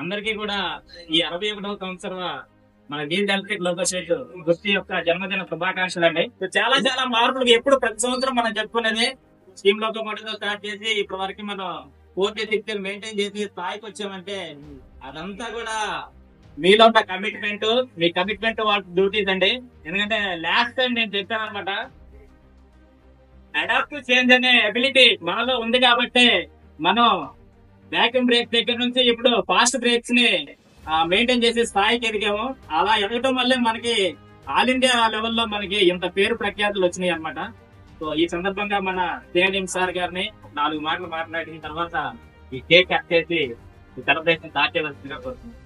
అందరికీ కూడా ఈ 61వ సంవత్సరం మన దీన్ దళిత లోకశేఖ్ గుర్తి యొక్క జన్మదిన శుభాకాంక్షలు అండి. చాలా చాలా మార్పులు ఎప్పుడు ప్రతి సంవత్సరం మనం చెప్పుకునేది స్కీమ్ లోకమోటితో స్టార్ట్ చేసి ఇప్పటి వరకు మనం పూర్తి శక్తిని మెయింటైన్ చేసి స్థాయికి వచ్చామంటే అదంతా కూడా మీలో ఉన్న కమిట్మెంట్, మీ కమిట్మెంట్ వాళ్ళ డ్యూటీస్ అండి. ఎందుకంటే లాస్ట్ టైం నేను చెప్పాను అనమాట, అడాప్ట్ టు చేంజ్ అనే అబిలిటీ మనలో ఉంది కాబట్టి మనం వ్యాక్యూమ్ బ్రేక్ దగ్గర నుంచి ఇప్పుడు ఫాస్ట్ బ్రేక్స్ ని మెయింటైన్ చేసే స్థాయికి ఎదిగాము. అలా ఎదగటం వల్లే మనకి ఆల్ ఇండియా లెవెల్లో మనకి ఇంత పేరు ప్రఖ్యాతులు వచ్చినాయి అనమాట. సో ఈ సందర్భంగా మన సిఎండి సార్ గారిని 4 మాటలు మాట్లాడిన తర్వాత ఈ కేక్ కట్ చేసి ఈ సెలబ్రేషన్ స్టార్ట్ చేయవలసిందిగా కోరుతున్నాం.